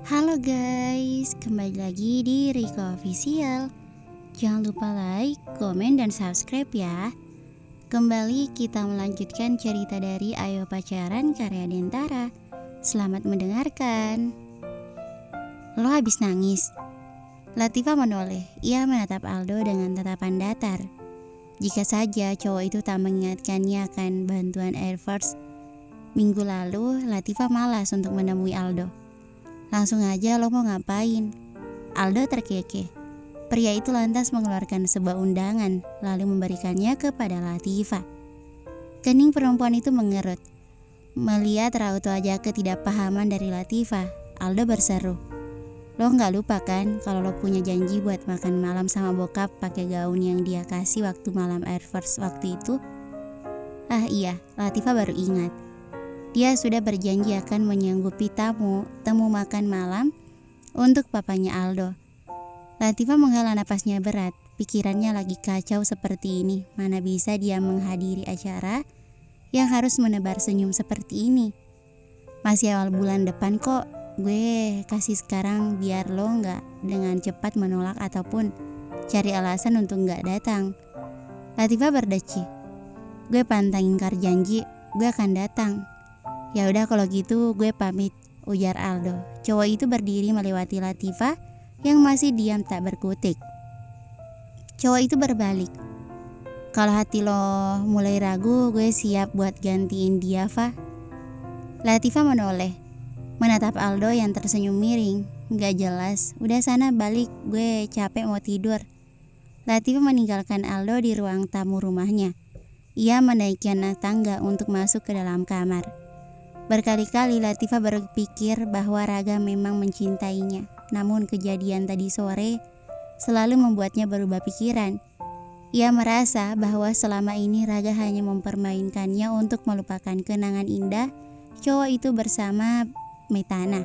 Halo guys, kembali lagi di Riko Official. Jangan lupa like, komen, dan subscribe ya. Kembali kita melanjutkan cerita dari Ayo Pacaran karya Dentara. Selamat mendengarkan. Lo habis nangis? Latifah menoleh. Ia menatap Aldo dengan tatapan datar. Jika saja cowok itu tak mengingatkannya akan bantuan Air Force minggu lalu, Latifah malas untuk menemui Aldo. Langsung aja, lo mau ngapain? Aldo terkekeh. Pria itu lantas mengeluarkan sebuah undangan, lalu memberikannya kepada Latifah. Kening perempuan itu mengerut. Melihat raut wajah ketidakpahaman dari Latifah, Aldo berseru, "Lo gak lupa kan kalau lo punya janji buat makan malam sama bokap pakai gaun yang dia kasih waktu malam Air Force waktu itu?" Ah iya, Latifah baru ingat. Dia sudah berjanji akan menyanggupi temu makan malam untuk papanya Aldo. Latifah menghela napasnya berat. Pikirannya lagi kacau seperti ini. Mana bisa dia menghadiri acara yang harus menebar senyum seperti ini. Masih awal bulan depan kok. Gue kasih sekarang biar lo gak dengan cepat menolak ataupun cari alasan untuk gak datang. Latifah berdeci. Gue pantang ingkar janji, gue akan datang. Ya udah kalau gitu gue pamit, ujar Aldo. Cowok itu berdiri melewati Latifah yang masih diam tak berkutik. Cowok itu berbalik. Kalau hati lo mulai ragu, gue siap buat gantiin dia, Fa. Latifah menoleh, menatap Aldo yang tersenyum miring. Gak jelas, udah sana balik, gue capek mau tidur. Latifah meninggalkan Aldo di ruang tamu rumahnya. Ia menaiki tangga untuk masuk ke dalam kamar. Berkali-kali Latifah berpikir bahwa Raga memang mencintainya, namun kejadian tadi sore selalu membuatnya berubah pikiran. Ia merasa bahwa selama ini Raga hanya mempermainkannya untuk melupakan kenangan indah cowok itu bersama Metana.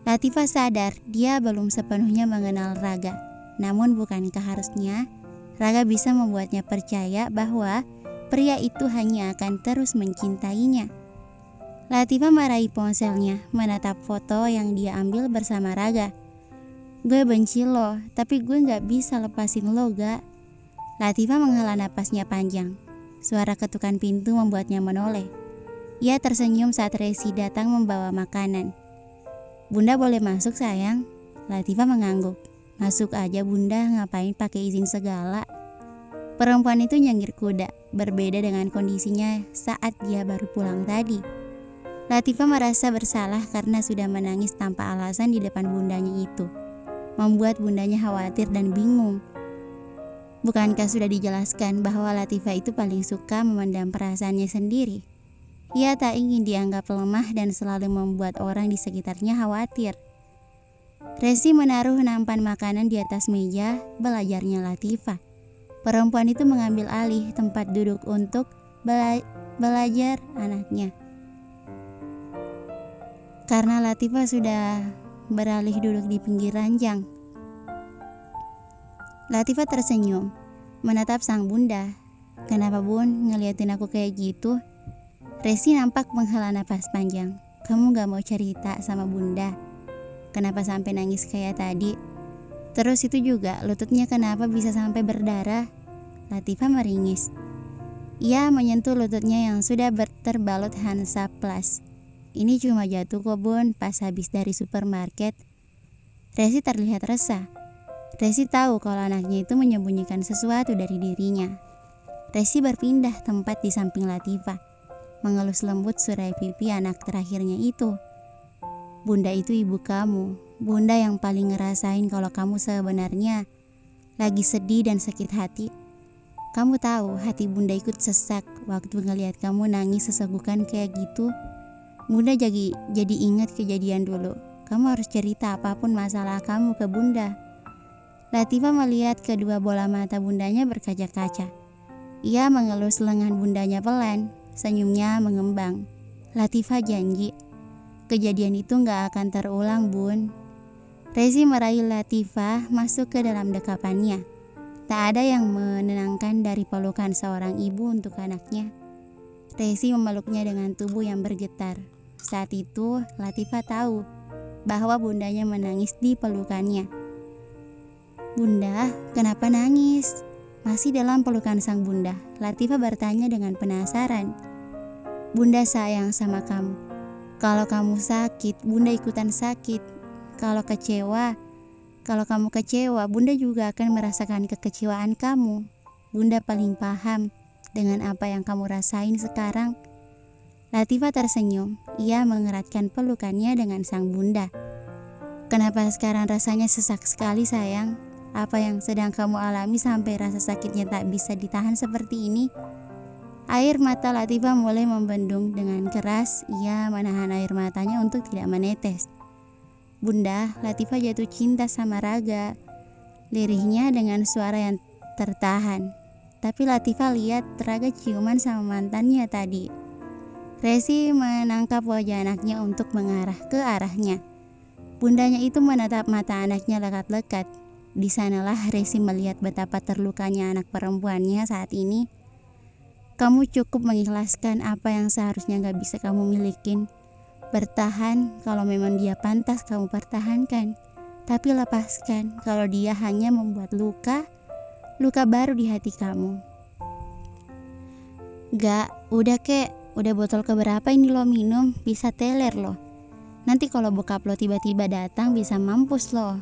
Latifah sadar dia belum sepenuhnya mengenal Raga, namun bukankah harusnya Raga bisa membuatnya percaya bahwa pria itu hanya akan terus mencintainya. Latifah meraih ponselnya, menatap foto yang dia ambil bersama Raga. Gue benci lo, tapi gue gak bisa lepasin lo, gak? Latifah menghela napasnya panjang. Suara ketukan pintu membuatnya menoleh. Ia tersenyum saat Resi datang membawa makanan. Bunda boleh masuk sayang? Latifah mengangguk. Masuk aja bunda, ngapain pakai izin segala? Perempuan itu nyengir kuda, berbeda dengan kondisinya saat dia baru pulang tadi. Latifah merasa bersalah karena sudah menangis tanpa alasan di depan bundanya itu, membuat bundanya khawatir dan bingung. Bukankah sudah dijelaskan bahwa Latifah itu paling suka memendam perasaannya sendiri? Ia tak ingin dianggap lemah dan selalu membuat orang di sekitarnya khawatir. Resi menaruh nampan makanan di atas meja belajarnya Latifah. Perempuan itu mengambil alih tempat duduk untuk belajar anaknya. Karena Latifah sudah beralih duduk di pinggir ranjang. Latifah tersenyum, menatap sang bunda. Kenapa bun ngeliatin aku kayak gitu? Resi nampak menghela napas panjang. Kamu gak mau cerita sama bunda? Kenapa sampai nangis kayak tadi? Terus itu juga lututnya kenapa bisa sampai berdarah? Latifah meringis. Ia menyentuh lututnya yang sudah terbalut Hansa Plus. Ini cuma jatuh kok bun, pas habis dari supermarket. Resi terlihat resah. Resi tahu kalau anaknya itu menyembunyikan sesuatu dari dirinya. Resi berpindah tempat di samping Latifah, mengelus lembut surai pipi anak terakhirnya itu. Bunda itu ibu kamu, bunda yang paling ngerasain kalau kamu sebenarnya lagi sedih dan sakit hati. Kamu tahu hati bunda ikut sesak waktu ngelihat kamu nangis sesegukan kayak gitu. Bunda jadi ingat kejadian dulu. Kamu harus cerita apapun masalah kamu ke bunda. Latifah melihat kedua bola mata bundanya berkaca-kaca. Ia mengelus lengan bundanya pelan, senyumnya mengembang. Latifah janji, kejadian itu gak akan terulang bun. Resi meraih Latifah masuk ke dalam dekapannya. Tak ada yang menenangkan dari pelukan seorang ibu untuk anaknya. Resi memeluknya dengan tubuh yang bergetar. Saat itu Latifah tahu bahwa bundanya menangis di pelukannya. "Bunda, kenapa nangis?" Masih dalam pelukan sang bunda, Latifah bertanya dengan penasaran. "Bunda sayang sama kamu. Kalau kamu sakit, bunda ikutan sakit. Kalau kamu kecewa, bunda juga akan merasakan kekecewaan kamu. Bunda paling paham dengan apa yang kamu rasain sekarang." Latifah tersenyum. Ia mengeratkan pelukannya dengan sang bunda. "Kenapa sekarang rasanya sesak sekali, sayang? Apa yang sedang kamu alami sampai rasa sakitnya tak bisa ditahan seperti ini?" Air mata Latifah mulai membendung dengan keras. Ia menahan air matanya untuk tidak menetes. "Bunda, Latifah jatuh cinta sama Raga," lirihnya dengan suara yang tertahan. Tapi Latifah lihat Raga ciuman sama mantannya tadi. Resi menangkap wajah anaknya untuk mengarah ke arahnya. Bundanya itu menatap mata anaknya lekat-lekat. Di sanalah Resi melihat betapa terlukanya anak perempuannya saat ini. "Kamu cukup mengikhlaskan apa yang seharusnya gak bisa kamu milikin. Bertahan kalau memang dia pantas kamu pertahankan. Tapi lepaskan kalau dia hanya membuat luka baru di hati kamu." "Gak, udah kek. Udah botol keberapa ini lo minum? Bisa teler lo. Nanti kalau bokap lo tiba-tiba datang bisa mampus lo."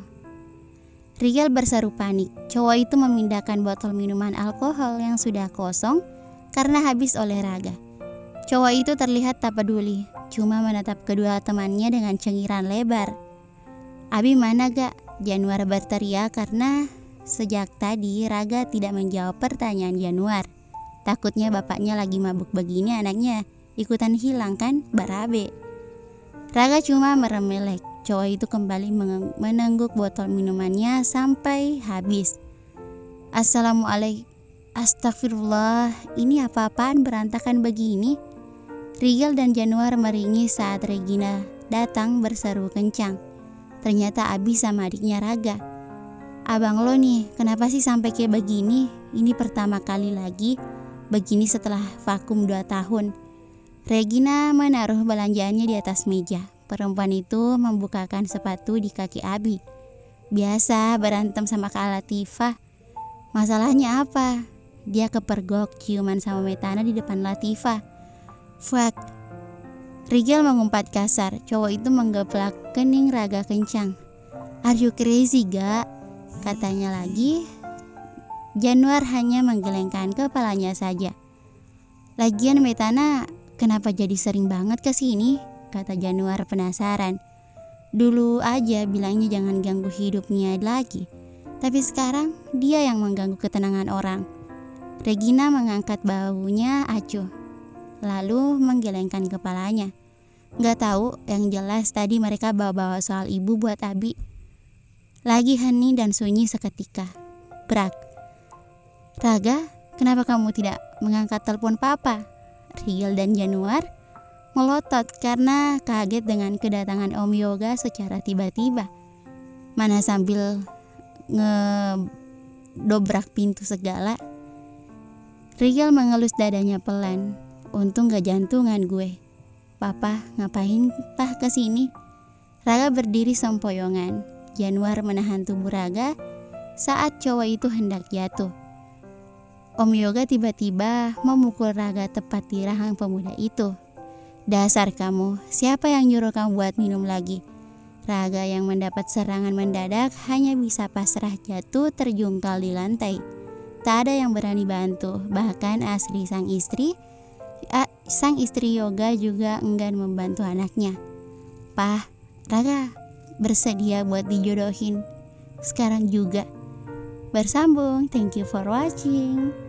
Rigel berseru panik. Cowok itu memindahkan botol minuman alkohol yang sudah kosong karena habis oleh Raga. Cowok itu terlihat tak peduli, cuma menatap kedua temannya dengan cengiran lebar. "Abi mana gak?" Januar berteriak karena sejak tadi Raga tidak menjawab pertanyaan Januar. Takutnya bapaknya lagi mabuk begini anaknya ikutan hilang kan, barabe. Raga cuma meremelek. Cowok itu kembali menengguk botol minumannya sampai habis. "Assalamualaikum. Astagfirullah, ini apa-apaan berantakan begini?" Rigel dan Januar meringis saat Regina datang berseru kencang. Ternyata Abi sama adiknya Raga. "Abang lo nih, kenapa sih sampai kayak begini? Ini pertama kali lagi begini setelah vakum 2 tahun. Regina menaruh belanjaannya di atas meja. Perempuan itu membukakan sepatu di kaki Abi. "Biasa berantem sama Kak Latifah. Masalahnya apa?" Dia kepergok ciuman sama Metana di depan Latifah. "Fuck." Rigel mengumpat kasar. Cowok itu menggeplak kening Raga kencang. "Are you crazy gak?" katanya lagi. Januar hanya menggelengkan kepalanya saja. "Lagian Metana kenapa jadi sering banget kesini?" kata Januar penasaran. "Dulu aja bilangnya jangan ganggu hidupnya lagi. Tapi sekarang dia yang mengganggu ketenangan orang." Regina mengangkat bahunya acuh, lalu menggelengkan kepalanya. "Gak tahu, yang jelas tadi mereka bawa-bawa soal ibu buat Abi." Lagi hening dan sunyi seketika. Brak. "Raga, kenapa kamu tidak mengangkat telepon papa?" Rigel dan Januar melotot karena kaget dengan kedatangan Om Yoga secara tiba-tiba. Mana sambil ngedobrak pintu segala. Rigel mengelus dadanya pelan. "Untung gak jantungan gue." "Papa, ngapain tah kesini?" Raga berdiri sempoyongan. Januar menahan tubuh Raga saat cowok itu hendak jatuh. Om Yoga tiba-tiba memukul Raga tepat di rahang pemuda itu. "Dasar kamu, siapa yang nyuruh kamu buat minum lagi?" Raga yang mendapat serangan mendadak hanya bisa pasrah jatuh terjungkal di lantai. Tak ada yang berani bantu, bahkan sang istri Yoga juga enggan membantu anaknya. "Pah, Raga bersedia buat dijodohin sekarang juga." Bersambung. Thank you for watching.